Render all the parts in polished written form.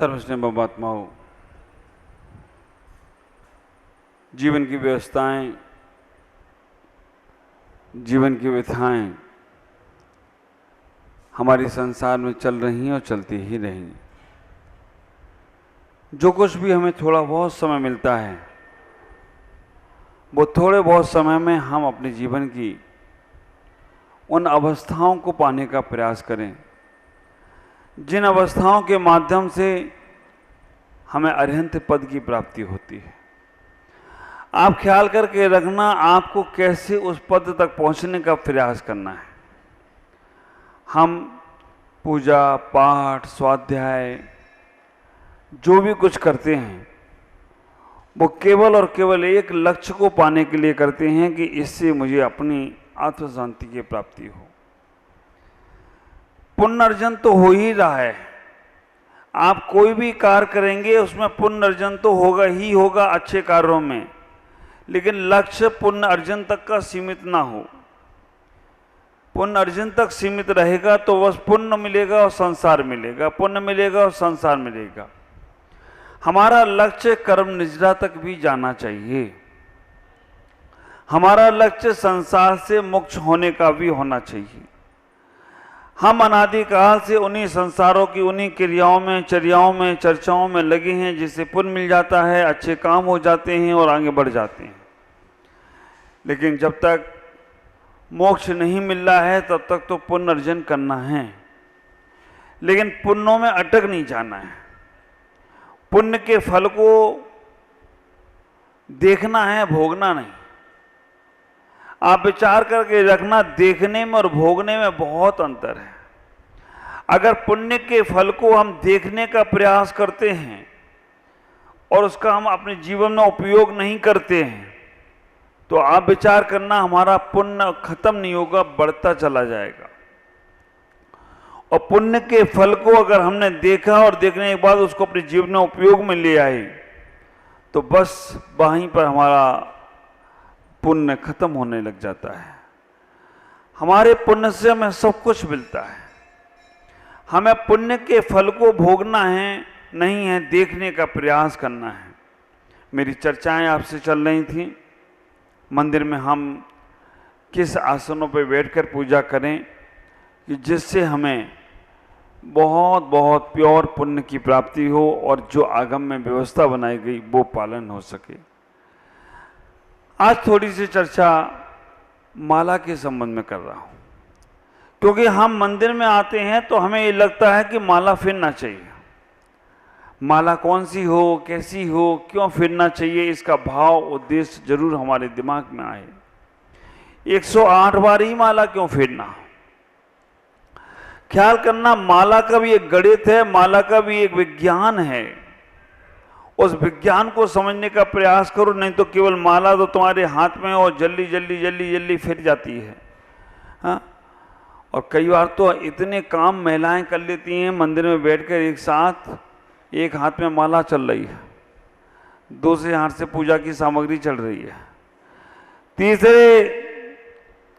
सर्वस्नेह परमात्माओं, जीवन की व्यवस्थाएं, जीवन की व्यथाएं हमारे संसार में चल रही हैं और चलती ही रहेंगी। जो कुछ भी हमें थोड़ा बहुत समय मिलता है, वो थोड़े बहुत समय में हम अपने जीवन की उन अवस्थाओं को पाने का प्रयास करें जिन अवस्थाओं के माध्यम से हमें अरिहंत पद की प्राप्ति होती है। आप ख्याल करके रखना, आपको कैसे उस पद तक पहुंचने का प्रयास करना है। हम पूजा पाठ स्वाध्याय जो भी कुछ करते हैं वो केवल और केवल एक लक्ष्य को पाने के लिए करते हैं कि इससे मुझे अपनी आत्म शांति की प्राप्ति हो। पुण्य अर्जन तो हो ही रहा है। आप कोई भी कार्य करेंगे उसमें पुण्य अर्जन तो होगा ही होगा अच्छे कार्यों में, लेकिन लक्ष्य पुण्य अर्जन तक का सीमित ना हो। पुण्य अर्जन तक सीमित रहेगा तो बस पुण्य मिलेगा और संसार मिलेगा, पुण्य मिलेगा और संसार मिलेगा। हमारा लक्ष्य कर्म निजरा तक भी जाना चाहिए। हमारा लक्ष्य संसार से मुक्त होने का भी होना चाहिए। हम अनादिकाल से उन्हीं संसारों की उन्हीं क्रियाओं में, चर्याओं में, चर्चाओं में लगे हैं जिससे पुण्य मिल जाता है, अच्छे काम हो जाते हैं और आगे बढ़ जाते हैं। लेकिन जब तक मोक्ष नहीं मिल रहा है तब तक तो पुण्य अर्जन करना है, लेकिन पुण्यों में अटक नहीं जाना है। पुण्य के फल को देखना है, भोगना नहीं। आप विचार करके रखना, देखने में और भोगने में बहुत अंतर है। अगर पुण्य के फल को हम देखने का प्रयास करते हैं और उसका हम अपने जीवन में उपयोग नहीं करते हैं तो आप विचार करना, हमारा पुण्य खत्म नहीं होगा, बढ़ता चला जाएगा। और पुण्य के फल को अगर हमने देखा और देखने के बाद उसको अपने जीवन में उपयोग में ले आए तो बस वहीं पर हमारा पुण्य खत्म होने लग जाता है। हमारे पुण्य से हमें सब कुछ मिलता है। हमें पुण्य के फल को भोगना है, नहीं है देखने का प्रयास करना है। मेरी चर्चाएं आपसे चल रही थी, मंदिर में हम किस आसनों पर बैठकर पूजा करें कि जिससे हमें बहुत बहुत प्योर पुण्य की प्राप्ति हो और जो आगम में व्यवस्था बनाई गई वो पालन हो सके। आज थोड़ी सी चर्चा माला के संबंध में कर रहा हूं, क्योंकि हम मंदिर में आते हैं तो हमें ये लगता है कि माला फिरना चाहिए। माला कौन सी हो, कैसी हो, क्यों फिरना चाहिए, इसका भाव उद्देश्य जरूर हमारे दिमाग में आए। 108 बार ही माला क्यों फेरना? ख्याल करना, माला का भी एक गणित है, माला का भी एक विज्ञान है। उस विज्ञान को समझने का प्रयास करो, नहीं तो केवल माला तो तुम्हारे हाथ में और जल्दी जल्दी जल्दी जल्दी फिर जाती है। हाँ, और कई बार तो इतने काम महिलाएं कर लेती हैं मंदिर में बैठकर एक साथ, एक हाथ में माला चल रही है, दूसरे हाथ से पूजा की सामग्री चल रही है, तीसरे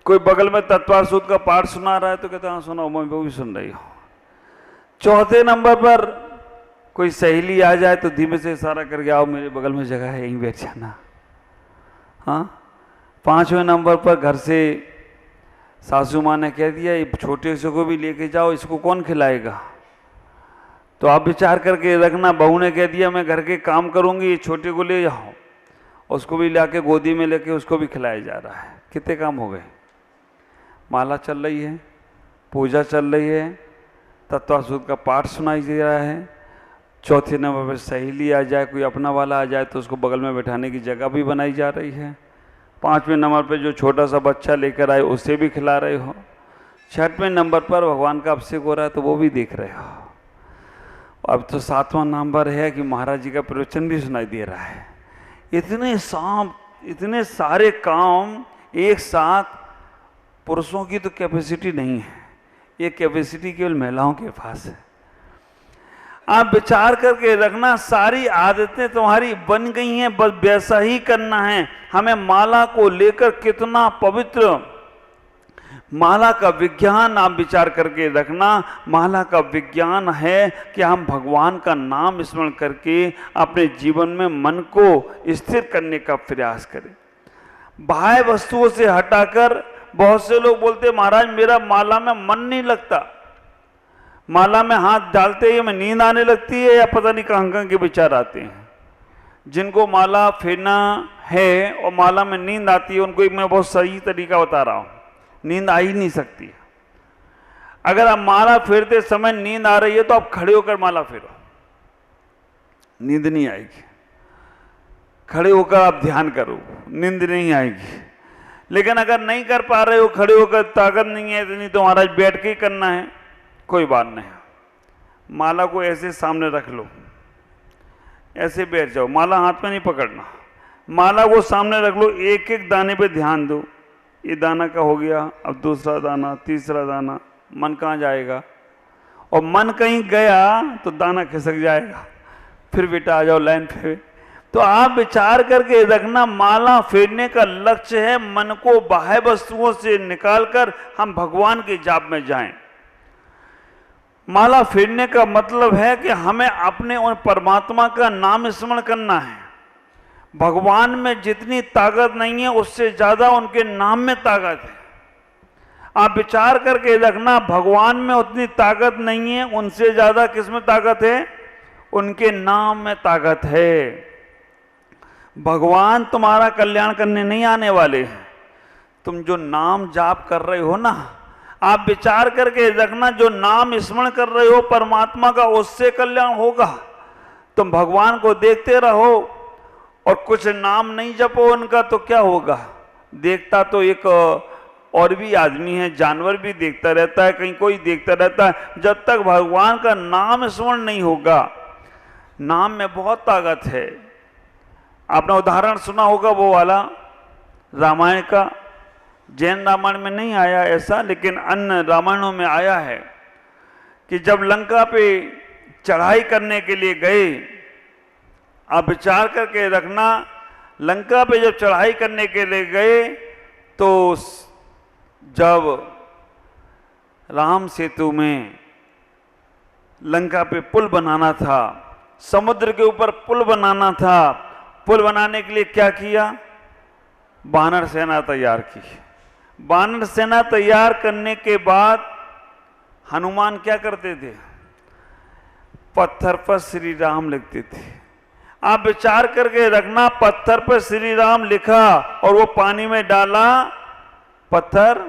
कोई बगल में तत्वार सूत्र का पाठ सुना रहा है तो कहते हैं हाँ सुना, मैं वो भी सुन रही हूँ। चौथे नंबर पर कोई सहेली आ जाए तो धीमे से इशारा करके आओ मेरे बगल में जगह है, यहीं बैठ जाना। हाँ, 5वें नंबर पर घर से सासू माँ ने कह दिया ये छोटे से को भी लेके जाओ, इसको कौन खिलाएगा? तो आप विचार करके रखना, बहू ने कह दिया मैं घर के काम करूंगी, ये छोटे को ले जाओ, उसको भी लाके गोदी में लेके उसको भी खिलाया जा रहा है। कितने काम हो गए? माला चल रही है, पूजा चल रही है, तत्वासूत्र का पाठ सुनाई दे रहा है, चौथे नंबर पर सहेली आ जाए, कोई अपना वाला आ जाए तो उसको बगल में बैठाने की जगह भी बनाई जा रही है, 5वें नंबर पर जो छोटा सा बच्चा लेकर आए उसे भी खिला रहे हो, 6वें नंबर पर भगवान का अभिषेक हो रहा है तो वो भी देख रहे हो। अब तो 7वां नंबर है कि महाराज जी का प्रवचन भी सुनाई दे रहा है। इतने सारे काम एक साथ पुरुषों की तो कैपेसिटी नहीं है, ये कैपेसिटी केवल महिलाओं के पास है। आप विचार करके रखना, सारी आदतें तुम्हारी बन गई हैं, बस वैसा ही करना है। हमें माला को लेकर कितना पवित्र माला का विज्ञान आप विचार करके रखना। माला का विज्ञान है कि हम भगवान का नाम स्मरण करके अपने जीवन में मन को स्थिर करने का प्रयास करें। बाह्य वस्तुओं से हटाकर बहुत से लोग बोलते महाराज मेरा माला में मन नहीं लगता, माला में हाथ डालते ही हमें नींद आने लगती है, या पता नहीं कहाँ के विचार आते हैं। जिनको माला फेरना है और माला में नींद आती है उनको मैं बहुत सही तरीका बता रहा हूँ, नींद आ ही नहीं सकती। अगर आप माला फेरते समय नींद आ रही है तो आप खड़े होकर माला फेरो, नींद नहीं आएगी। खड़े होकर आप ध्यान करो, नींद नहीं आएगी। लेकिन अगर नहीं कर पा रहे हो, खड़े होकर ताकत नहीं है इतनी, तो महाराज बैठ के ही करना है, कोई बात नहीं। माला को ऐसे सामने रख लो, ऐसे बैठ जाओ, माला हाथ में नहीं पकड़ना, माला को सामने रख लो, एक एक दाने पे ध्यान दो। ये दाना का हो गया, अब दूसरा दाना, तीसरा दाना। मन कहाँ जाएगा? और मन कहीं गया तो दाना खिसक जाएगा, फिर बेटा आ जाओ लाइन पे। तो आप विचार करके रखना, माला फेरने का लक्ष्य है मन को बाह्य वस्तुओं से निकालकर हम भगवान के जाप में जाएं। माला फेरने का मतलब है कि हमें अपने उन परमात्मा का नाम स्मरण करना है। भगवान में जितनी ताकत नहीं है उससे ज्यादा उनके नाम में ताकत है। आप विचार करके रखना, भगवान में उतनी ताकत नहीं है, उनसे ज्यादा किस में ताकत है? उनके नाम में ताकत है। भगवान तुम्हारा कल्याण करने नहीं आने वाले हैं। तुम जो नाम जाप कर रहे हो ना, आप विचार करके रखना, जो नाम स्मरण कर रहे हो परमात्मा का, उससे कल्याण होगा। तुम भगवान को देखते रहो और कुछ नाम नहीं जपो उनका, तो क्या होगा? देखता तो एक और भी आदमी है, जानवर भी देखता रहता है, कहीं कोई देखता रहता है। जब तक भगवान का नाम स्मरण नहीं होगा, नाम में बहुत ताकत है। आपने उदाहरण सुना होगा वो वाला रामायण का, जैन रामायण में नहीं आया ऐसा, लेकिन अन्य रामायणों में आया है कि जब लंका पे चढ़ाई करने के लिए गए, आप विचार करके रखना, लंका पे जब चढ़ाई करने के लिए गए तो जब राम सेतु में लंका पे पुल बनाना था, समुद्र के ऊपर पुल बनाना था, पुल बनाने के लिए क्या किया? वानर सेना तैयार की। वानर सेना तैयार करने के बाद हनुमान क्या करते थे? पत्थर पर श्री राम लिखते थे। आप विचार करके रखना, पत्थर पर श्री राम लिखा और वो पानी में डाला, पत्थर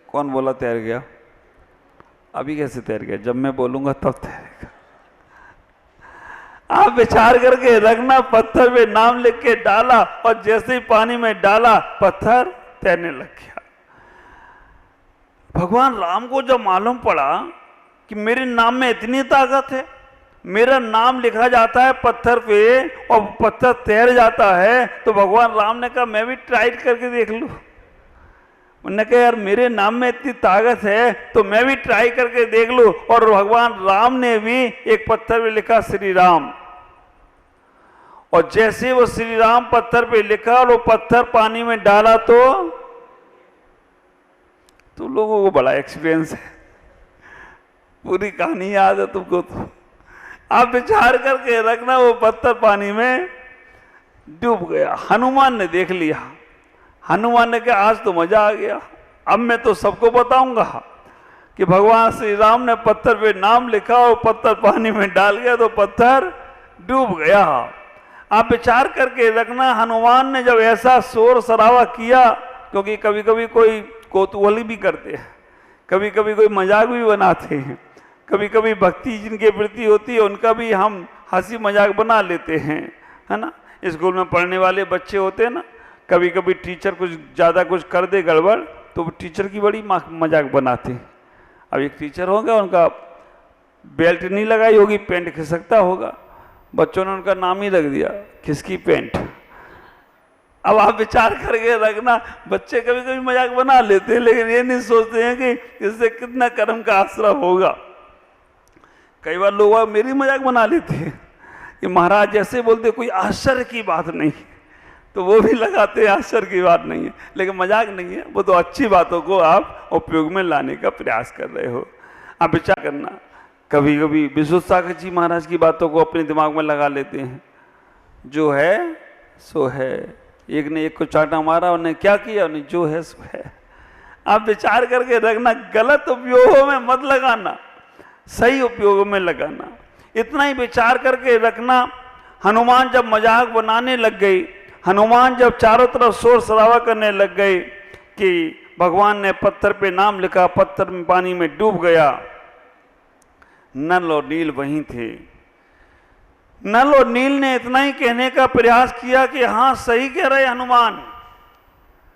कौन बोला तैर गया? अभी कैसे तैर गया? जब मैं बोलूंगा तब तैरेगा। आप विचार करके रखना, पत्थर पे नाम लिख के डाला और जैसे ही पानी में डाला पत्थर तैरने लग गया। भगवान राम को जब मालूम पड़ा कि मेरे नाम में इतनी ताकत है, मेरा नाम लिखा जाता है पत्थर पे और पत्थर तैर जाता है, तो भगवान राम ने कहा मैं भी ट्राई करके देख लूं। उन्होंने कहा यार मेरे नाम में इतनी ताकत है तो मैं भी ट्राई करके देख लूं। और भगवान राम ने भी एक पत्थर पे लिखा श्री राम, और जैसे वो श्री राम पत्थर पे लिखा और वो पत्थर पानी में डाला तो लोगों को बड़ा एक्सपीरियंस है, पूरी कहानी याद है तुमको। तो आप विचार करके रखना, वो पत्थर पानी में डूब गया। हनुमान ने देख लिया, हनुमान ने कहा आज तो मजा आ गया, अब मैं तो सबको बताऊंगा कि भगवान श्री राम ने पत्थर पे नाम लिखा और पत्थर पानी में डाल गया तो पत्थर डूब गया। आप विचार करके रखना, हनुमान ने जब ऐसा शोर शराबा किया, क्योंकि कभी कभी कोई कौतूहली भी करते हैं, कभी कभी कोई मजाक भी बनाते हैं, कभी कभी भक्ति जिनके प्रति होती है उनका भी हम हंसी मजाक बना लेते हैं, है ना। स्कूल में पढ़ने वाले बच्चे होते हैं ना, कभी कभी टीचर कुछ ज़्यादा कुछ कर दे गड़बड़ तो टीचर की बड़ी मजाक बनाते हैं। अब एक टीचर होगा, उनका बेल्ट नहीं लगाई होगी, पैंट खिसकता होगा, बच्चों ने उनका नाम ही रख दिया खिसकी पैंट। अब आप विचार करके रखना, बच्चे कभी कभी मजाक बना लेते हैं, लेकिन ये नहीं सोचते हैं कि इससे कितना कर्म का आश्रय होगा। कई बार लोग मेरी मजाक बना लेते हैं कि महाराज जैसे बोलते कोई आश्चर्य की बात नहीं, तो वो भी लगाते हैं, आश्चर्य की बात नहीं है, लेकिन मजाक नहीं है, वो तो अच्छी बातों को आप उपयोग में लाने का प्रयास कर रहे हो। आप विचार करना, कभी कभी विश्वनाथ सागर जी महाराज की बातों को अपने दिमाग में लगा लेते हैं, जो है सो है। एक ने एक को चाटा मारा, उन्हें क्या किया, उन्हें जो है सो है। आप विचार करके रखना, गलत उपयोगों में मत लगाना, सही उपयोगों में लगाना। इतना ही विचार करके रखना, हनुमान जब मजाक बनाने लग गई, हनुमान जब चारों तरफ शोर शराबा करने लग गए कि भगवान ने पत्थर पे नाम लिखा, पत्थर में पानी में डूब गया, नल और नील वहीं थे। नल और नील ने इतना ही कहने का प्रयास किया कि हाँ सही कह रहे हनुमान,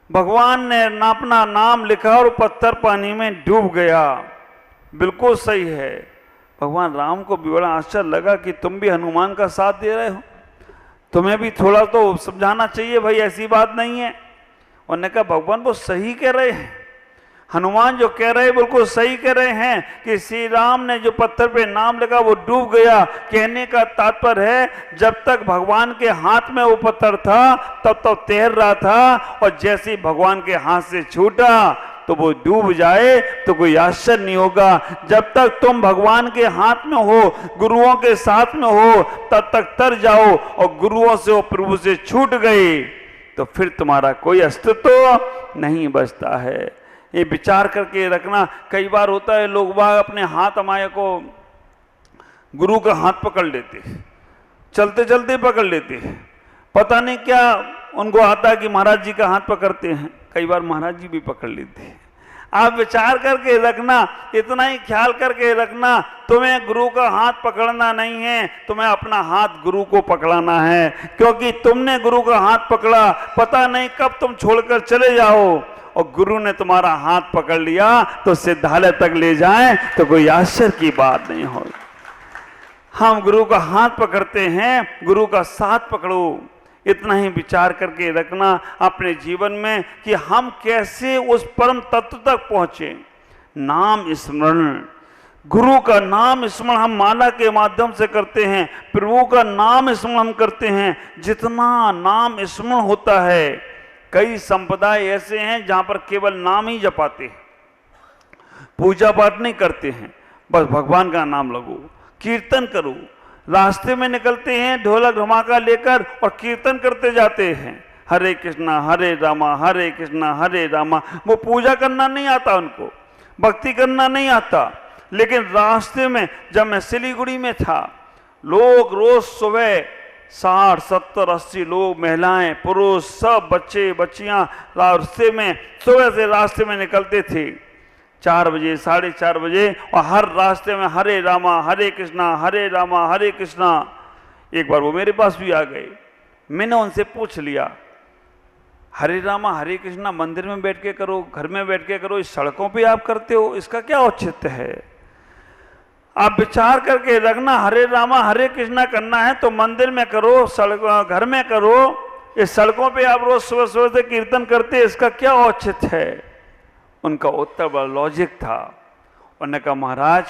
भगवान ने अपना नाम लिखा और पत्थर पानी में डूब गया, बिल्कुल सही है। भगवान राम को भी बड़ा आश्चर्य लगा कि तुम भी हनुमान का साथ दे रहे हो, तुम्हें भी थोड़ा तो समझाना चाहिए भाई, ऐसी बात नहीं है। उन्होंने कहा भगवान वो सही कह रहे हैं, हनुमान जो कह रहे हैं बिल्कुल सही कह रहे हैं कि श्री राम ने जो पत्थर पे नाम लिखा वो डूब गया। कहने का तात्पर्य है जब तक भगवान के हाथ में वो पत्थर था तब तक तैर रहा था, और जैसे ही भगवान के हाथ से छूटा तो वो डूब जाए तो कोई आश्चर्य नहीं होगा। जब तक तुम भगवान के हाथ में हो, गुरुओं के साथ में हो, तब तक तर जाओ, और गुरुओं से और प्रभु से छूट गए तो फिर तुम्हारा कोई अस्तित्व नहीं बचता है। ये विचार करके रखना। कई बार होता है लोग बाग अपने हाथ हमारे को गुरु का हाथ पकड़ लेते, चलते चलते पकड़ लेते, पता नहीं क्या उनको आता है कि महाराज जी का हाथ पकड़ते हैं, कई बार महाराज जी भी पकड़ लेते हैं। आप विचार करके रखना, इतना ही ख्याल करके रखना, तुम्हें गुरु का हाथ पकड़ना नहीं है, तुम्हें अपना हाथ गुरु को पकड़ाना है। क्योंकि तुमने गुरु का हाथ पकड़ा, पता नहीं कब तुम छोड़कर चले जाओ, और गुरु ने तुम्हारा हाथ पकड़ लिया तो सिद्धालय तक ले जाए तो कोई आश्चर्य की बात नहीं होगी। हम गुरु का हाथ पकड़ते हैं, गुरु का साथ पकड़ो। इतना ही विचार करके रखना अपने जीवन में कि हम कैसे उस परम तत्व तक पहुंचे। नाम स्मरण, गुरु का नाम स्मरण हम माला के माध्यम से करते हैं, प्रभु का नाम स्मरण हम करते हैं। जितना नाम स्मरण होता है, कई संप्रदाय ऐसे हैं जहां पर केवल नाम ही जपाते हैं, पूजा पाठ नहीं करते हैं, बस भगवान का नाम लगो, कीर्तन करो। रास्ते में निकलते हैं ढोलक धमाका लेकर और कीर्तन करते जाते हैं, हरे कृष्णा हरे रामा हरे कृष्णा हरे रामा। वो पूजा करना नहीं आता उनको, भक्ति करना नहीं आता। लेकिन रास्ते में जब मैं सिलीगुड़ी में था, लोग रोज सुबह 60, 70, 80 लोग, महिलाएं, पुरुष, सब बच्चे बच्चियां रास्ते में सुबह से रास्ते में निकलते थे 4 बजे 4:30 बजे, और हर रास्ते में हरे रामा हरे कृष्णा हरे रामा हरे कृष्णा। एक बार वो मेरे पास भी आ गए, मैंने उनसे पूछ लिया, हरे रामा हरे कृष्णा मंदिर में बैठ के करो, घर में बैठ के करो, इस सड़कों पे आप करते हो, इसका क्या औचित्य है? आप विचार करके रखना, हरे रामा हरे कृष्णा करना है तो मंदिर में करो, सड़क घर में करो, इस सड़कों पे आप रोज सुबह सुबह से कीर्तन करते, इसका क्या औचित्य है? उनका उत्तर बड़ा लॉजिक था। उन्होंने कहा महाराज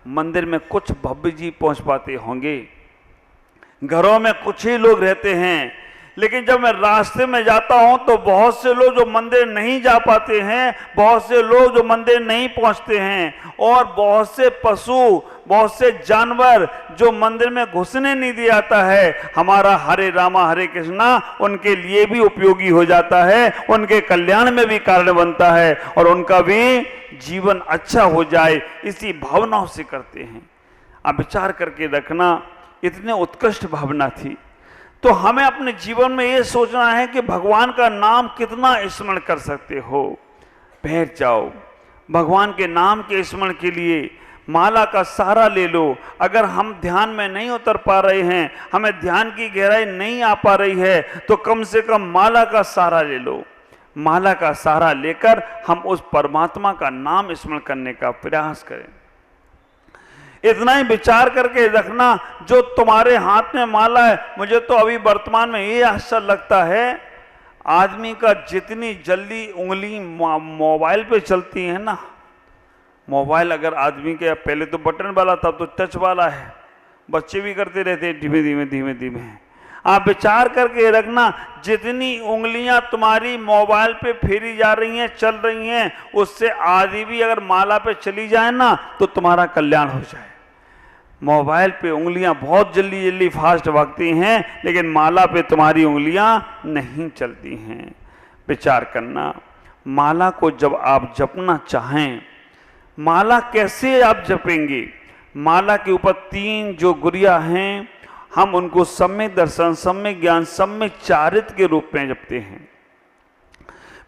मंदिर में कुछ भव्य जी पहुंच पाते होंगे, घरों में कुछ ही लोग रहते हैं, लेकिन जब मैं रास्ते में जाता हूं तो बहुत से लोग जो मंदिर नहीं जा पाते हैं, बहुत से लोग जो मंदिर नहीं पहुंचते हैं, और बहुत से पशु, बहुत से जानवर जो मंदिर में घुसने नहीं दिया जाता है, हमारा हरे रामा हरे कृष्णा उनके लिए भी उपयोगी हो जाता है, उनके कल्याण में भी कारण बनता है, और उनका भी जीवन अच्छा हो जाए, इसी भावनाओं से करते हैं। आप विचार करके रखना, इतने उत्कृष्ट भावना थी। तो हमें अपने जीवन में ये सोचना है कि भगवान का नाम कितना स्मरण कर सकते हो। बैठ जाओ, भगवान के नाम के स्मरण के लिए माला का सहारा ले लो। अगर हम ध्यान में नहीं उतर पा रहे हैं, हमें ध्यान की गहराई नहीं आ पा रही है, तो कम से कम माला का सहारा ले लो। माला का सहारा लेकर हम उस परमात्मा का नाम स्मरण करने का प्रयास करें। इतना ही विचार करके रखना, जो तुम्हारे हाथ में माला है, मुझे तो अभी वर्तमान में ये आश्चर्य लगता है, आदमी का जितनी जल्दी उंगली मोबाइल पे चलती है ना, मोबाइल अगर आदमी के, पहले तो बटन वाला था, तो टच वाला है, बच्चे भी करते रहते हैं धीमे धीमे धीमे धीमे। आप विचार करके रखना, जितनी उंगलियां तुम्हारी मोबाइल पे फेरी जा रही हैं, चल रही हैं, उससे आधी भी अगर माला पे चली जाए ना तो तुम्हारा कल्याण हो जाए। मोबाइल पे उंगलियां बहुत जल्दी जल्दी फास्ट भागती हैं, लेकिन माला पे तुम्हारी उंगलियां नहीं चलती हैं। विचार करना, माला को जब आप जपना चाहें, माला कैसे आप जपेंगे? माला के ऊपर 3 जो गुरिया हैं, हम उनको सम्यक दर्शन, सम्यक ज्ञान, सम्यक चारित्र के रूप में जपते हैं।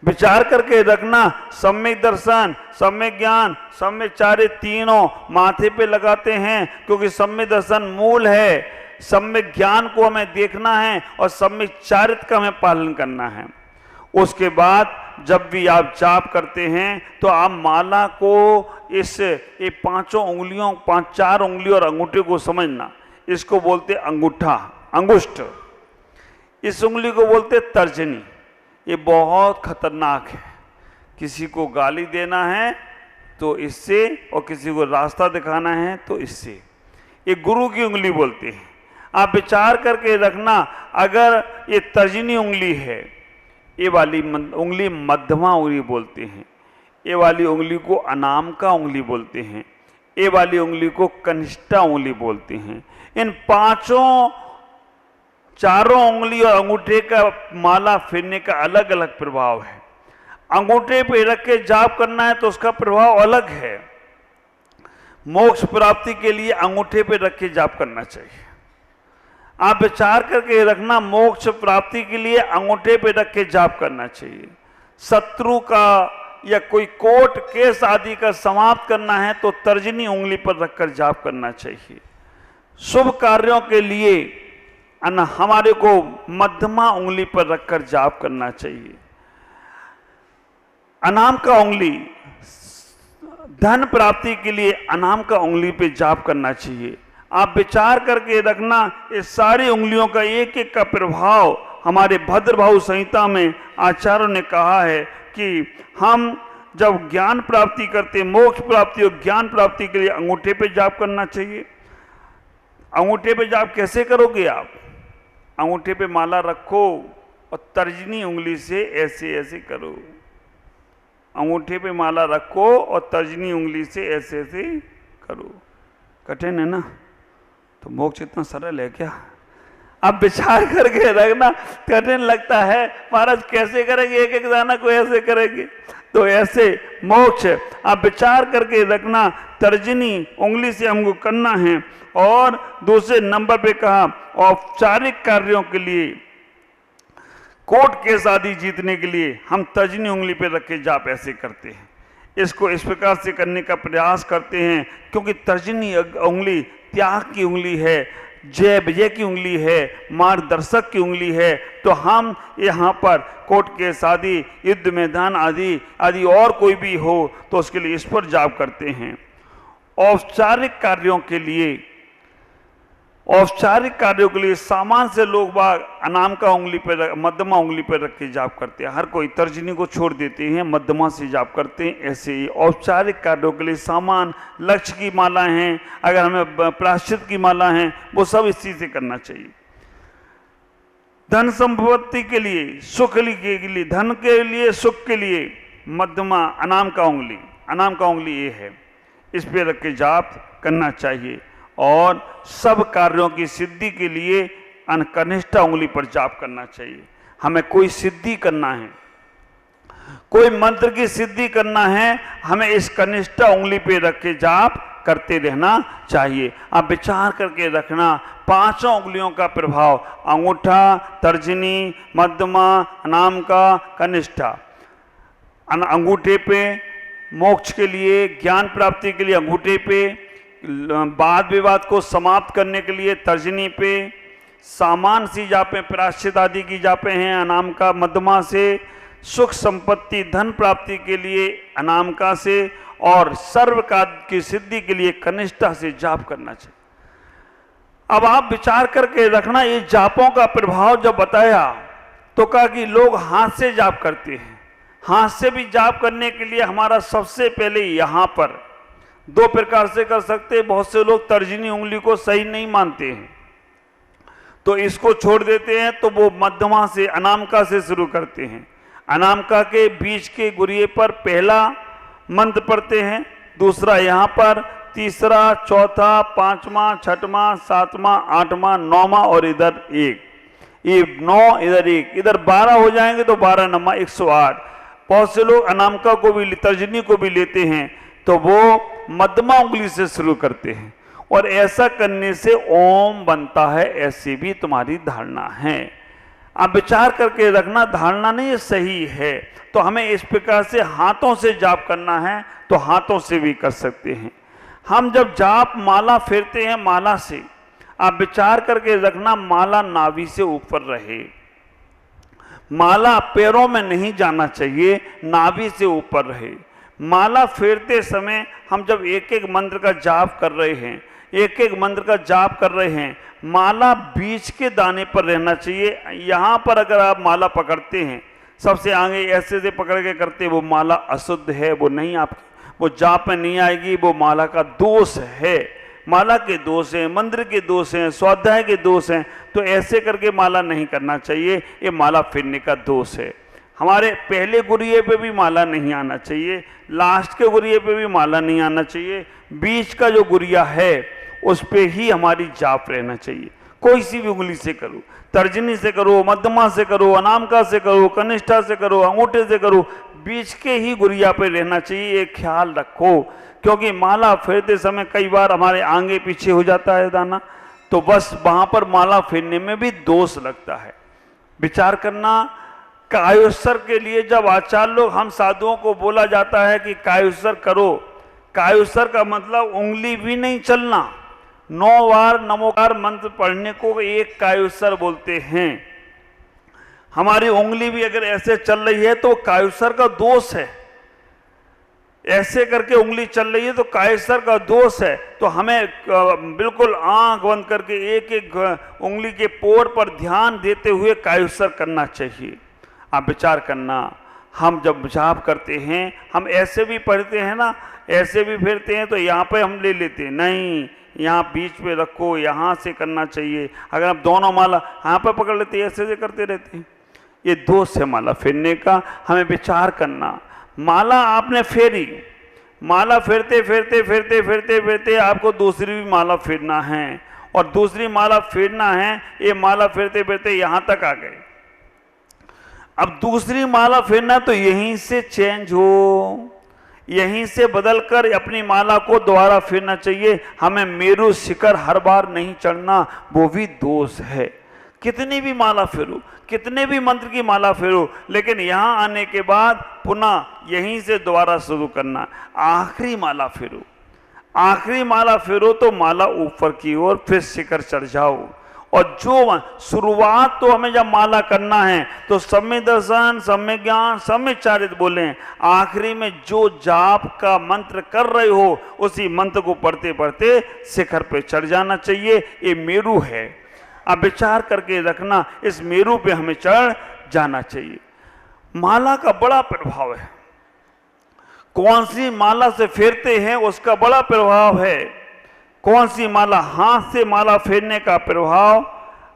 विचार करके रखना, सम्यक दर्शन, सम्यक ज्ञान, सम्यक चारित्र तीनों माथे पे लगाते हैं, क्योंकि सम्यक दर्शन मूल है, सम्यक ज्ञान को हमें देखना है और सम्यक चारित्र का हमें पालन करना है। उसके बाद जब भी आप जाप करते हैं तो आप माला को ये 5 उंगलियों, 4 उंगली और अंगूठे को समझना। इसको बोलते अंगूठा, अंगुष्ठ। इस उंगली को बोलते तर्जनी। ये बहुत खतरनाक है। किसी को गाली देना है तो इससे, और किसी को रास्ता दिखाना है तो इससे। ये गुरु की उंगली बोलते हैं। आप विचार करके रखना, अगर ये तर्जनी उंगली है, ये वाली उंगली मध्यमा उंगली बोलते हैं, ये वाली उंगली को अनामिका उंगली बोलते हैं, ये वाली उंगली को कनिष्ठा उंगली बोलते हैं। इन 4 उंगली और अंगूठे का माला फेरने का अलग अलग प्रभाव है। अंगूठे पे रख के जाप करना है तो उसका प्रभाव अलग है। मोक्ष प्राप्ति के लिए अंगूठे पे रख के जाप करना चाहिए। आप विचार करके रखना, मोक्ष प्राप्ति के लिए अंगूठे पे रख के जाप करना चाहिए। शत्रु का या कोई कोट केस आदि का समाप्त करना है तो तर्जनी उंगली पर रखकर जाप करना चाहिए। शुभ कार्यों के लिए हमारे को मध्यमा उंगली पर रखकर जाप करना चाहिए। अनामिका उंगली, धन प्राप्ति के लिए अनामिका उंगली पे जाप करना चाहिए। आप विचार करके रखना, इस सारी उंगलियों का एक एक का प्रभाव हमारे भद्रभाव संहिता में आचार्यों ने कहा है कि हम जब ज्ञान प्राप्ति करते, मोक्ष प्राप्ति और ज्ञान प्राप्ति के लिए अंगूठे पे जाप करना चाहिए। अंगूठे पे जाप कैसे करोगे आप? अंगूठे पे माला रखो और तर्जनी उंगली से ऐसे ऐसे करो। अंगूठे पे माला रखो और तर्जनी उंगली से ऐसे ऐसे करो। कठिन है ना? तो मोक्ष इतना सरल है क्या? अब विचार करके रखना, कठिन लगता है, महाराज कैसे करेंगे, एक एक दाना को ऐसे करेंगे, तो ऐसे मोक्ष आप विचार करके रखना। तर्जनी उंगली से हमको करना है। और दूसरे नंबर पे कहा, औपचारिक कार्यों के लिए, कोर्ट केस आदि जीतने के लिए हम तर्जनी उंगली पे रख के जाप ऐसे करते हैं। इसको इस प्रकार से करने का प्रयास करते हैं, क्योंकि तर्जनी उंगली त्याग की उंगली है, जय विजय की उंगली है, मार्गदर्शक की उंगली है। तो हम यहाँ पर कोर्ट केस आदि, युद्ध मैदान आदि आदि और कोई भी हो तो उसके लिए इस पर जाप करते हैं। औपचारिक कार्यों के लिए, औपचारिक कार्यों के लिए सामान से लोग बाग अनामिका उंगली पर, मध्यमा उंगली पर रख के जाप करते हैं। हर कोई तर्जनी को छोड़ देते हैं, मध्यमा से जाप करते हैं। ऐसे ही औपचारिक कार्यों के लिए सामान, लक्ष्य की माला हैं, अगर हमें प्रायश्चित की माला हैं, वो सब इसी से करना चाहिए। धन संपत्ति के लिए, सुख के लिए, धन के लिए, सुख के लिए मध्यमा अनामिका उंगली, अनामिका उंगली ये है, इस पे रख के जाप करना चाहिए। और सब कार्यों की सिद्धि के लिए कनिष्ठा उंगली पर जाप करना चाहिए। हमें कोई सिद्धि करना है, कोई मंत्र की सिद्धि करना है, हमें इस कनिष्ठा उंगली पे रख के जाप करते रहना चाहिए। आप विचार करके रखना, 5 उंगलियों का प्रभाव, अंगूठा, तर्जनी, मध्यमा, अनामिका, कनिष्ठा। अंगूठे पे मोक्ष के लिए, ज्ञान प्राप्ति के लिए अंगूठे पे, वाद विवाद को समाप्त करने के लिए तर्जनी पे, सामान सी जापें, प्रायश्चित आदि की जापें हैं अनामिका मध्यमा से, सुख संपत्ति धन प्राप्ति के लिए अनामिका से, और सर्व का की सिद्धि के लिए कनिष्ठा से जाप करना चाहिए। अब आप विचार करके रखना, ये जापों का प्रभाव जब बताया तो कहा कि लोग हाथ से जाप करते हैं। हाथ से भी जाप करने के लिए हमारा सबसे पहले यहाँ पर 2 प्रकार से कर सकते हैं। बहुत से लोग तर्जनी उंगली को सही नहीं मानते हैं, तो इसको छोड़ देते हैं तो वो मध्यमा से अनामिका से शुरू करते हैं। अनामिका के बीच के गुरिये पर पहला मंत्र पढ़ते हैं, दूसरा यहाँ पर, तीसरा, चौथा, पांचवा, छठवां, सातवां, आठवां, नौवां और इधर एक, ये 9, इधर 1, इधर 12 हो जाएंगे तो 12 नमा 108। बहुत से लोग अनामिका को भी, तर्जनी को भी लेते हैं तो वो मध्यमा उंगली से शुरू करते हैं और ऐसा करने से ओम बनता है, ऐसी भी तुम्हारी धारणा है। आप विचार करके रखना, धारणा नहीं ये सही है। तो हमें इस प्रकार से हाथों से जाप करना है तो हाथों से भी कर सकते हैं। हम जब जाप माला फेरते हैं माला से, आप विचार करके रखना, माला नाभि से ऊपर रहे, माला पैरों में नहीं जाना चाहिए, नाभि से ऊपर रहे। माला फेरते समय हम जब एक एक मंत्र का जाप कर रहे हैं, एक एक मंत्र का जाप कर रहे हैं, माला बीच के दाने पर रहना चाहिए। यहाँ पर अगर आप माला पकड़ते हैं, सबसे आगे ऐसे से पकड़ के करते, वो माला अशुद्ध है, वो नहीं, आपकी वो जाप में नहीं आएगी, वो माला का दोष है। माला के दोष हैं, मंत्र के दोष हैं, स्वाध्याय के दोष हैं, तो ऐसे करके माला नहीं करना चाहिए, ये माला फेरने का दोष है। हमारे पहले गुरिये पे भी माला नहीं आना चाहिए, लास्ट के गुरिये पे भी माला नहीं आना चाहिए, बीच का जो गुरिया है उस पे ही हमारी जाप रहना चाहिए। कोई सी भी उंगली से करो, तर्जनी से करो, मध्यमा से करो, अनामिका से करो, कनिष्ठा से करो, अंगूठे से करो, बीच के ही गुरिया पे रहना चाहिए, ये ख्याल रखो। क्योंकि माला फेरते समय कई बार हमारे आगे पीछे हो जाता है दाना, तो बस वहां पर माला फेरने में भी दोष लगता है। विचार करना, कायोत्सर के लिए जब आचार्य लोग, हम साधुओं को बोला जाता है कि कायोत्सर करो, कायोत्सर का मतलब उंगली भी नहीं चलना। 9 बार नमोकार मंत्र पढ़ने को एक कायोत्सर बोलते हैं। हमारी उंगली भी अगर ऐसे चल रही है तो कायोत्सर का दोष है, ऐसे करके उंगली चल रही है तो कायोत्सर का दोष है। तो हमें बिल्कुल आंख बंद करके एक एक उंगली के पोर पर ध्यान देते हुए कायोत्सर करना चाहिए। आप विचार करना, हम जब जाप करते हैं, हम ऐसे भी पढ़ते हैं ना, ऐसे भी फेरते हैं तो यहाँ पे हम ले लेते हैं, नहीं, यहाँ बीच में रखो, यहाँ से करना चाहिए। अगर आप दोनों माला यहाँ पे पकड़ लेते हैं, ऐसे करते रहते हैं, ये दोष है माला फेरने का। हमें विचार करना, माला आपने फेरी, माला फेरते फेरते फेरते फेरते फेरते आपको दूसरी भी माला फेरना है, और दूसरी माला फेरना है, ये माला फेरते फेरते यहाँ तक आ गए। अब दूसरी माला फेरना तो यहीं से चेंज हो, यहीं से बदलकर अपनी माला को दोबारा फेरना चाहिए। हमें मेरु शिखर हर बार नहीं चढ़ना, वो भी दोष है। कितनी भी माला फेरो, कितने भी मंत्र की माला फेरो, लेकिन यहाँ आने के बाद पुनः यहीं से दोबारा शुरू करना। आखिरी माला फेरो, आखिरी माला फेरो तो माला ऊपर की ओर, फिर शिखर चढ़ जाओ। और जो शुरुआत तो हमें जब माला करना है तो सम्यक दर्शन, सम्यक ज्ञान, सम्यक चारित बोले, आखिरी में जो जाप का मंत्र कर रहे हो उसी मंत्र को पढ़ते पढ़ते शिखर पे चढ़ जाना चाहिए। ये मेरु है, अब विचार करके रखना, इस मेरु पे हमें चढ़ जाना चाहिए। माला का बड़ा प्रभाव है, कौन सी माला से फेरते हैं उसका बड़ा प्रभाव है। कौन सी माला, हाथ से माला फेरने का प्रभाव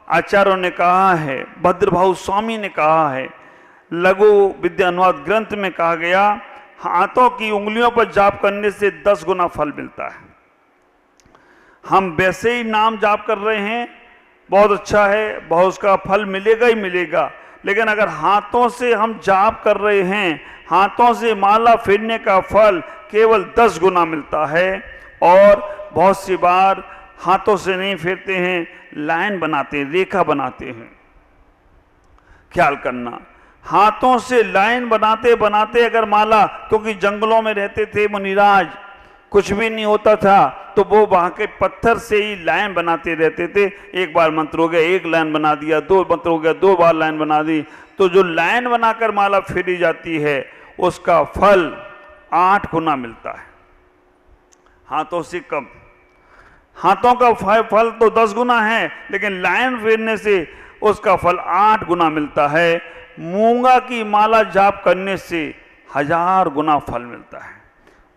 आचार्यों ने कहा है, भद्रभाऊ स्वामी ने कहा है, लघु विद्या अनुवाद ग्रंथ में कहा गया, हाथों की उंगलियों पर जाप करने से 10 गुना फल मिलता है। हम वैसे ही नाम जाप कर रहे हैं, बहुत अच्छा है, बहुत उसका फल मिलेगा ही मिलेगा, लेकिन अगर हाथों से हम जाप कर रहे हैं, हाथों से माला फेरने का फल केवल 10 गुना मिलता है। और बहुत सी बार हाथों से नहीं फेरते हैं, लाइन बनाते हैं, रेखा बनाते हैं। ख्याल करना, हाथों से लाइन बनाते बनाते अगर माला, क्योंकि जंगलों में रहते थे मुनिराज, कुछ भी नहीं होता था, तो वो वहां के पत्थर से ही लाइन बनाते रहते थे। एक बार मंत्र हो गया, एक लाइन बना दिया, 2 मंत्र हो गया, 2 बार लाइन बना दी, तो जो लाइन बनाकर माला फेरी जाती है उसका फल 8 गुना मिलता है, हाथों से कम। हाथों का फल तो 10 गुना है, लेकिन लाइन फेरने से उसका फल 8 गुना मिलता है। मूंगा की माला जाप करने से 1000 गुना फल मिलता है।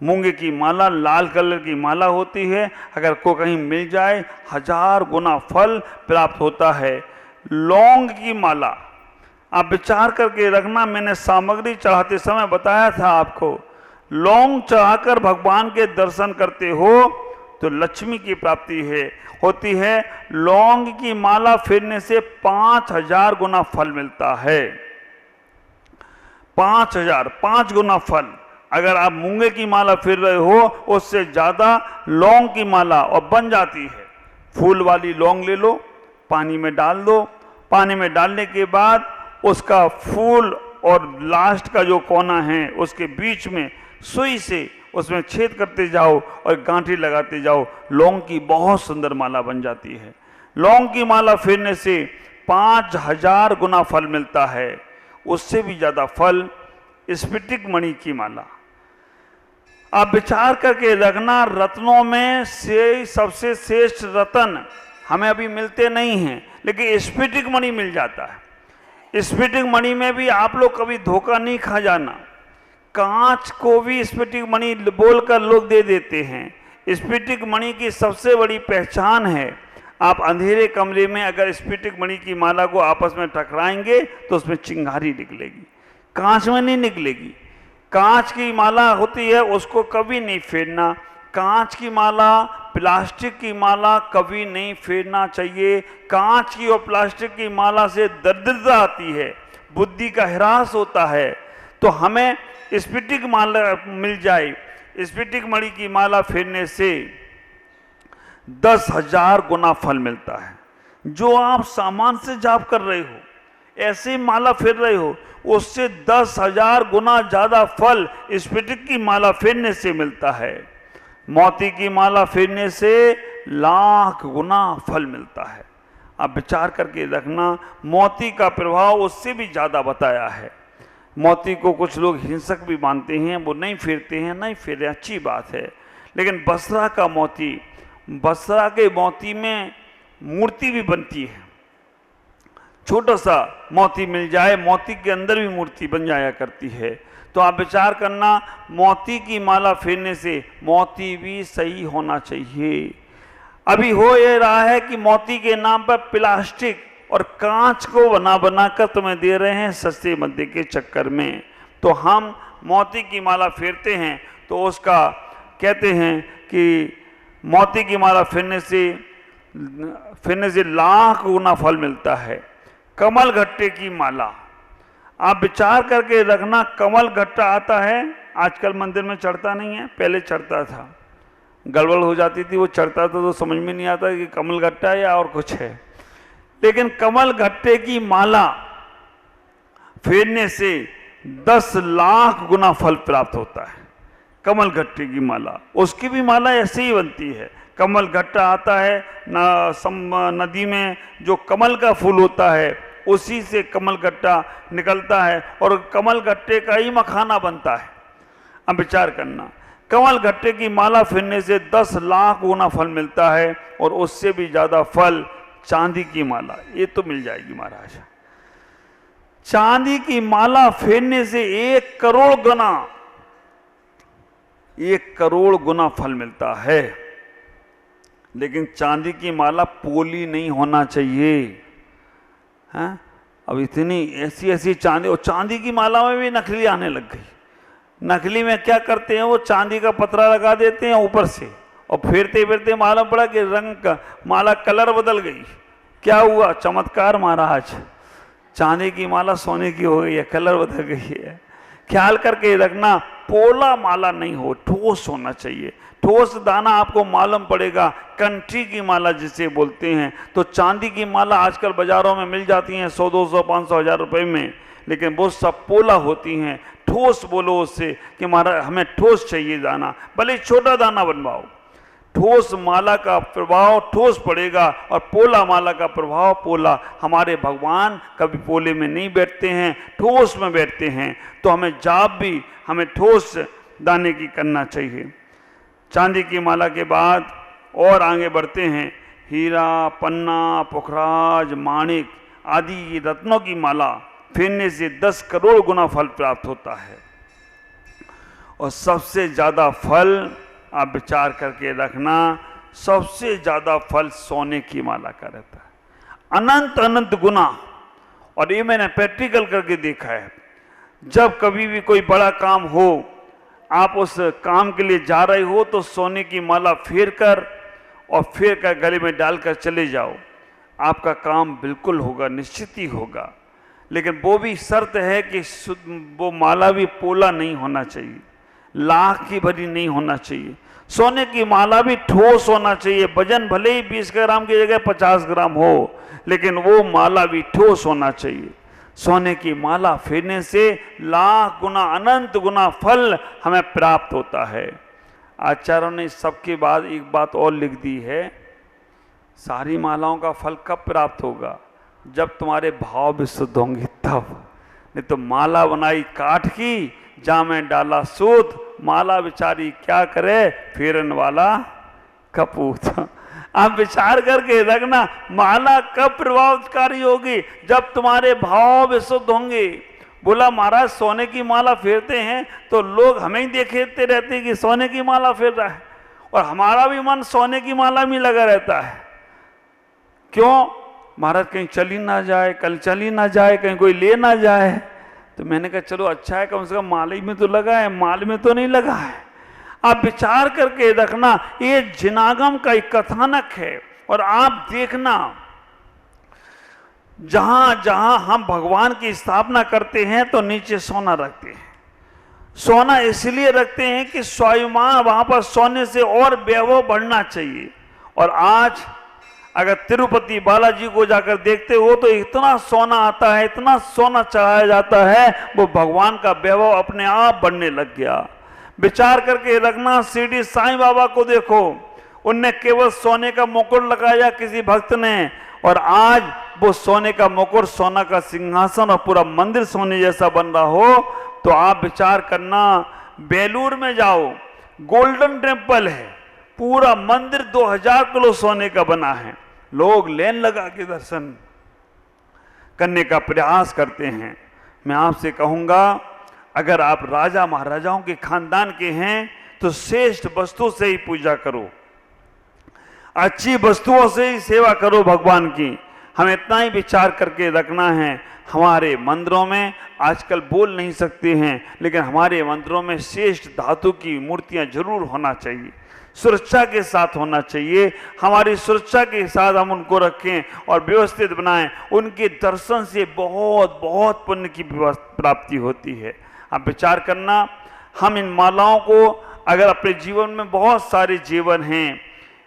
मूंगे की माला लाल कलर की माला होती है, अगर को कहीं मिल जाए 1000 गुना फल प्राप्त होता है। लौंग की माला आप विचार करके रखना, मैंने सामग्री चढ़ाते समय बताया था आपको, लौंग चढ़ाकर भगवान के दर्शन करते हो तो लक्ष्मी की प्राप्ति होती है। लौंग की माला फेरने से 5000 गुना फल मिलता है। 5 गुना फल। अगर आप मूंगे की माला फेर रहे हो उससे ज्यादा लौंग की माला और बन जाती है। फूल वाली लौंग ले लो, पानी में डाल दो, पानी में डालने के बाद उसका फूल और लास्ट का जो कोना है उसके बीच में सुई से उसमें छेद करते जाओ और गांठी लगाते जाओ, लौंग की बहुत सुंदर माला बन जाती है। लौंग की माला फेरने से 5000 गुना फल मिलता है। उससे भी ज्यादा फल स्फटिक मणि की माला। आप विचार करके रखना, रत्नों में से सबसे श्रेष्ठ रत्न हमें अभी मिलते नहीं हैं, लेकिन स्फटिक मणि मिल जाता है। स्फटिक मणि में भी आप लोग कभी धोखा नहीं खा जाना। कांच को भी स्फटिक मणि बोलकर लोग दे देते हैं। स्फटिक मणि की सबसे बड़ी पहचान है, आप अंधेरे कमरे में अगर स्फटिक मणि की माला को आपस में टकराएंगे तो उसमें चिंगारी निकलेगी, कांच में नहीं निकलेगी। कांच की माला होती है उसको कभी नहीं फेरना। कांच की माला, प्लास्टिक की माला कभी नहीं फेरना चाहिए। कांच की और प्लास्टिक की माला से दरिद्रता आती है, बुद्धि का ह्रास होता है। तो हमें स्फटिक माला मिल जाए। स्फटिक मणि की माला फेरने से 10,000 गुना फल मिलता है। जो आप सामान से जाप कर रहे हो, ऐसे माला फेर रहे हो, उससे 10,000 गुना ज्यादा फल स्फटिक की माला फेरने से मिलता है। मोती की माला फेरने से लाख गुना फल मिलता है। आप विचार करके रखना, मोती का प्रभाव उससे भी ज्यादा बताया है। मोती को कुछ लोग हिंसक भी मानते हैं, वो नहीं फेरते हैं, नहीं फेरे, अच्छी बात है। लेकिन बसरा का मोती, बसरा के मोती में मूर्ति भी बनती है। छोटा सा मोती मिल जाए, मोती के अंदर भी मूर्ति बन जाया करती है। तो आप विचार करना, मोती की माला फेरने से मोती भी सही होना चाहिए। अभी हो ये रहा है कि मोती के नाम पर प्लास्टिक और कांच को बना बना कर तुम्हें दे रहे हैं सस्ते मद्दे के चक्कर में। तो हम मोती की माला फेरते हैं तो उसका कहते हैं कि मोती की माला फेरने से लाख गुना फल मिलता है। कमल गट्टे की माला, आप विचार करके रखना, कमल गट्टा आता है, आजकल मंदिर में चढ़ता नहीं है, पहले चढ़ता था। गड़बड़ हो जाती थी, वो चढ़ता था तो समझ में नहीं आता कि कमल गट्टा है या और कुछ है। लेकिन कमल गट्टे की माला फेरने से 10 लाख गुना फल प्राप्त होता है। कमल गट्टे की माला, उसकी भी माला ऐसे ही बनती है। कमल गट्टा आता है नदी में, जो कमल का फूल होता है उसी से कमल गट्टा निकलता है और कमल गट्टे का ही मखाना बनता है। अब विचार करना, कमल गट्टे की माला फेरने से 10 लाख गुना फल मिलता है और उससे भी ज्यादा फल चांदी की माला, ये तो मिल जाएगी महाराज। चांदी की माला फेरने से 1 करोड़ गुना फल मिलता है। लेकिन चांदी की माला पोली नहीं होना चाहिए। हैं? अब इतनी ऐसी चांदी, और चांदी की माला में भी नकली आने लग गई। नकली में क्या करते हैं, वो चांदी का पतरा लगा देते हैं ऊपर से और फेरते फेरते मालूम पड़ा कि रंग का माला कलर बदल गई। क्या हुआ? चमत्कार महाराज, चांदी की माला सोने की हो गई है, कलर बदल गई है। ख्याल करके रखना, पोला माला नहीं हो, ठोस होना चाहिए। ठोस दाना आपको मालूम पड़ेगा, कंठी की माला जिसे बोलते हैं। तो चांदी की माला आजकल बाजारों में मिल जाती हैं 100, 200, 500, 1000 रुपए में, लेकिन वो सब पोला होती हैं। ठोस बोलो उससे कि महाराज हमें ठोस चाहिए दाना, भले छोटा दाना बनवाओ। ठोस माला का प्रभाव ठोस पड़ेगा और पोला माला का प्रभाव पोला। हमारे भगवान कभी पोले में नहीं बैठते हैं, ठोस में बैठते हैं। तो हमें जाप भी हमें ठोस दाने की करना चाहिए। चांदी की माला के बाद और आगे बढ़ते हैं, हीरा, पन्ना, पुखराज, माणिक आदि रत्नों की माला फेरने से 10 करोड़ गुना फल प्राप्त होता है। और सबसे ज़्यादा फल आप विचार करके रखना, सबसे ज़्यादा फल सोने की माला का रहता है, अनंत अनंत गुना। और ये मैंने प्रैक्टिकल करके देखा है। जब कभी भी कोई बड़ा काम हो, आप उस काम के लिए जा रहे हो तो सोने की माला फेर कर गले में डालकर चले जाओ, आपका काम बिल्कुल होगा, निश्चित ही होगा। लेकिन वो भी शर्त है कि वो माला भी पोला नहीं होना चाहिए, लाख की भरी नहीं होना चाहिए। सोने की माला भी ठोस होना चाहिए, वजन भले ही 20 ग्राम की जगह 50 ग्राम हो, लेकिन वो माला भी ठोस होना चाहिए। सोने की माला फेरने से लाख गुना, अनंत गुना फल हमें प्राप्त होता है। आचार्यों ने सबके बाद एक बात और लिख दी है, सारी मालाओं का फल कब प्राप्त होगा? जब तुम्हारे भाव विशुद्ध होंगे तब। नहीं तो माला बनाई काठ की, जामे डाला सूत, माला बेचारी क्या करे, फेरन वाला कपूत। आप विचार करके रखना, माला कब प्रभावकारी होगी? जब तुम्हारे भाव विशुद्ध होंगे। बोला महाराज सोने की माला फेरते हैं तो लोग हमें ही देखते रहते हैं कि सोने की माला फेर रहा है, और हमारा भी मन सोने की माला में लगा रहता है। क्यों? महाराज कहीं चली ना जाए, कल चली ना जाए, कहीं कोई ले ना जाए। तो मैंने कहा चलो अच्छा है, कम से कम माले में तो लगा है, माल में तो नहीं लगा है। आप विचार करके रखना, ये जिनागम का एक कथानक है। और आप देखना, जहां जहां हम भगवान की स्थापना करते हैं तो नीचे सोना रखते हैं। सोना इसलिए रखते हैं कि स्वाभिमान वहां पर सोने से और वैभव बढ़ना चाहिए। और आज अगर तिरुपति बालाजी को जाकर देखते हो तो इतना सोना आता है, इतना सोना चढ़ाया जाता है, वो भगवान का वैभव अपने आप बढ़ने लग गया। विचार करके रखना, शिरडी साईं बाबा को देखो, उनने केवल सोने का मुकुट लगाया किसी भक्त ने, और आज वो सोने का मुकुट, सोना का सिंहासन और पूरा मंदिर सोने जैसा बन रहा हो। तो आप विचार करना, बेलूर में जाओ, गोल्डन टेम्पल है, पूरा मंदिर 2000 किलो सोने का बना है। लोग लाइन लगा के दर्शन करने का प्रयास करते हैं। मैं आपसे कहूंगा, अगर आप राजा महाराजाओं के खानदान के हैं तो श्रेष्ठ वस्तु से ही पूजा करो, अच्छी वस्तुओं से ही सेवा करो भगवान की। हमें इतना ही विचार करके रखना है। हमारे मंदिरों में आजकल बोल नहीं सकते हैं, लेकिन हमारे मंदिरों में श्रेष्ठ धातु की मूर्तियां जरूर होना चाहिए, सुरक्षा के साथ होना चाहिए। हमारी सुरक्षा के साथ हम उनको रखें और व्यवस्थित बनाएं। उनके दर्शन से बहुत बहुत पुण्य की प्राप्ति होती है। आप विचार करना, हम इन मालाओं को अगर अपने जीवन में, बहुत सारे जीवन हैं,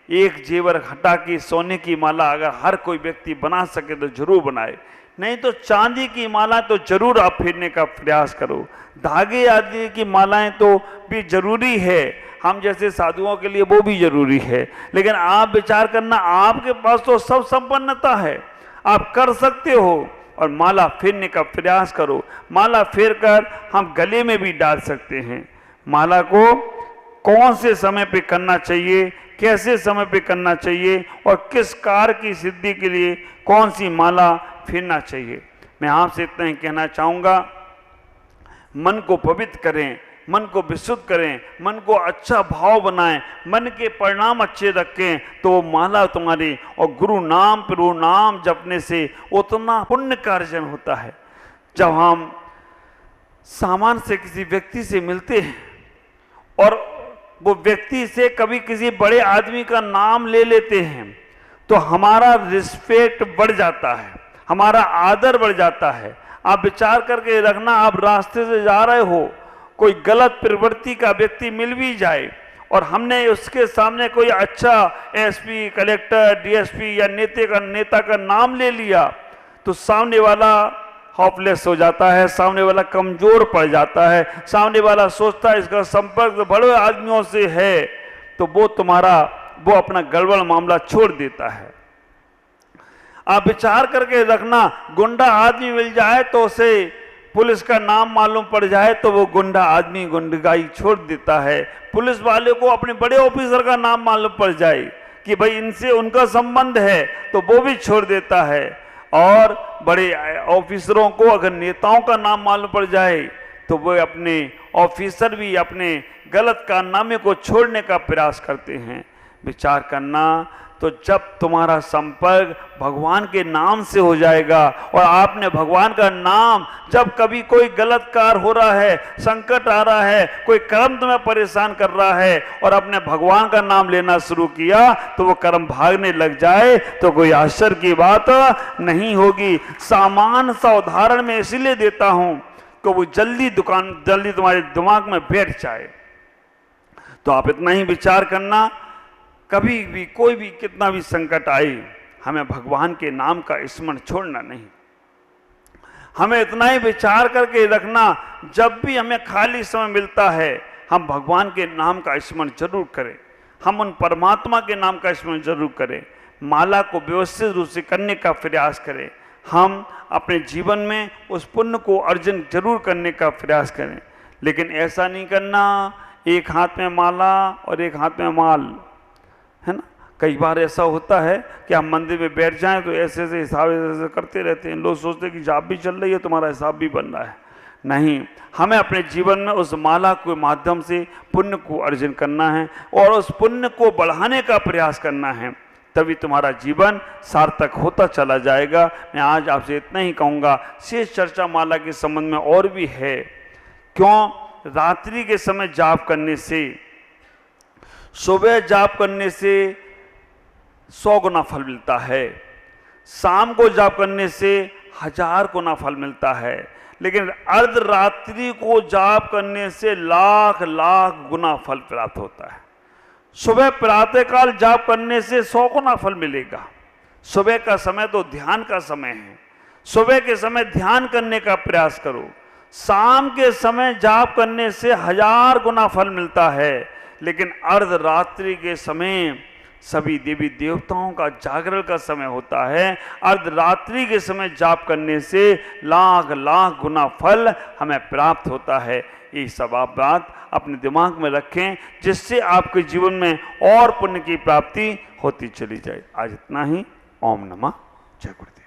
एक जेवर हटा के सोने की माला अगर हर कोई व्यक्ति बना सके तो जरूर बनाए। नहीं तो चांदी की माला तो जरूर आप फेरने का प्रयास करो। धागे आदि की मालाएं तो भी जरूरी है, हम जैसे साधुओं के लिए वो भी जरूरी है। लेकिन आप विचार करना, आपके पास तो सब संपन्नता है, आप कर सकते हो, और माला फेरने का प्रयास करो। माला फेर कर हम गले में भी डाल सकते हैं। माला को कौन से समय पे करना चाहिए, कैसे समय पे करना चाहिए, और किस कार्य की सिद्धि के लिए कौन सी माला फेरना चाहिए, मैं आपसे इतना ही कहना चाहूँगा। मन को पवित्र करें, मन को विशुद्ध करें, मन को अच्छा भाव बनाएं, मन के परिणाम अच्छे रखें, तो वो माला तुम्हारी, और गुरु नाम प्रभु नाम जपने से उतना पुण्य का अर्जन होता है। जब हम सामान से किसी व्यक्ति से मिलते हैं और वो व्यक्ति से कभी किसी बड़े आदमी का नाम ले लेते हैं, तो हमारा रिस्पेक्ट बढ़ जाता है, हमारा आदर बढ़ जाता है। आप विचार करके रखना, आप रास्ते से जा रहे हो, कोई गलत प्रवृत्ति का व्यक्ति मिल भी जाए और हमने उसके सामने कोई अच्छा एसपी, कलेक्टर, डीएसपी या नेता का नाम ले लिया, तो सामने वाला हॉपलेस हो जाता है, सामने वाला कमजोर पड़ जाता है, सामने वाला सोचता है इसका संपर्क बड़े आदमियों से है, तो वो अपना गड़बड़ मामला छोड़ देता है। आप विचार करके रखना, गुंडा आदमी मिल जाए तो उसे पुलिस का नाम मालूम पड़ जाए तो वो गुंडा आदमी गुंडगाई छोड़ देता है। पुलिस वाले को अपने बड़े ऑफिसर का नाम मालूम पड़ जाए कि भाई इनसे उनका संबंध है, तो वो भी छोड़ देता है। और बड़े ऑफिसरों को अगर नेताओं का नाम मालूम पड़ जाए तो वो अपने ऑफिसर भी अपने गलत कारनामे को छोड़ने का प्रयास करते हैं। विचार करना, तो जब तुम्हारा संपर्क भगवान के नाम से हो जाएगा और आपने भगवान का नाम, जब कभी कोई गलत कार्य हो रहा है, संकट आ रहा है, कोई कर्म तुम्हें परेशान कर रहा है और आपने भगवान का नाम लेना शुरू किया तो वो कर्म भागने लग जाए तो कोई आश्चर्य की बात नहीं होगी। सामान्य सा उदाहरण मैं इसलिए देता हूं कि वो जल्दी तुम्हारे दिमाग में बैठ जाए। तो आप इतना ही विचार करना, कभी भी कोई भी कितना भी संकट आए, हमें भगवान के नाम का स्मरण छोड़ना नहीं। हमें इतना ही विचार करके रखना, जब भी हमें खाली समय मिलता है हम भगवान के नाम का स्मरण जरूर करें, हम उन परमात्मा के नाम का स्मरण जरूर करें, माला को व्यवस्थित रूप से करने का प्रयास करें, हम अपने जीवन में उस पुण्य को अर्जन जरूर करने का प्रयास करें। लेकिन ऐसा नहीं करना एक हाथ में माला और एक हाथ में माल, है ना। कई बार ऐसा होता है कि आप मंदिर में बैठ जाएं तो ऐसे ऐसे हिसाब ऐसे करते रहते हैं, लोग सोचते हैं कि जाप भी चल रही है, तुम्हारा हिसाब भी बन रहा है। नहीं, हमें अपने जीवन में उस माला के माध्यम से पुण्य को अर्जन करना है और उस पुण्य को बढ़ाने का प्रयास करना है, तभी तुम्हारा जीवन सार्थक होता चला जाएगा। मैं आज आपसे इतना ही कहूँगा। शेष चर्चा माला के संबंध में और भी है। क्यों? रात्रि के समय जाप करने से, सुबह जाप करने से 100 गुना फल मिलता है, शाम को जाप करने से 1000 गुना फल मिलता है, लेकिन अर्धरात्रि को जाप करने से लाख लाख गुना फल प्राप्त होता है। सुबह प्रातःकाल जाप करने से 100 गुना फल मिलेगा। सुबह का समय तो ध्यान का समय है, सुबह के समय ध्यान करने का प्रयास करो। शाम के समय जाप करने से 1000 गुना फल मिलता है, लेकिन अर्धरात्रि के समय सभी देवी देवताओं का जागरण का समय होता है। अर्धरात्रि के समय जाप करने से लाख लाख गुना फल हमें प्राप्त होता है। ये सब आप बात अपने दिमाग में रखें, जिससे आपके जीवन में और पुण्य की प्राप्ति होती चली जाए। आज इतना ही। ओम नमः जय गुरुदेव।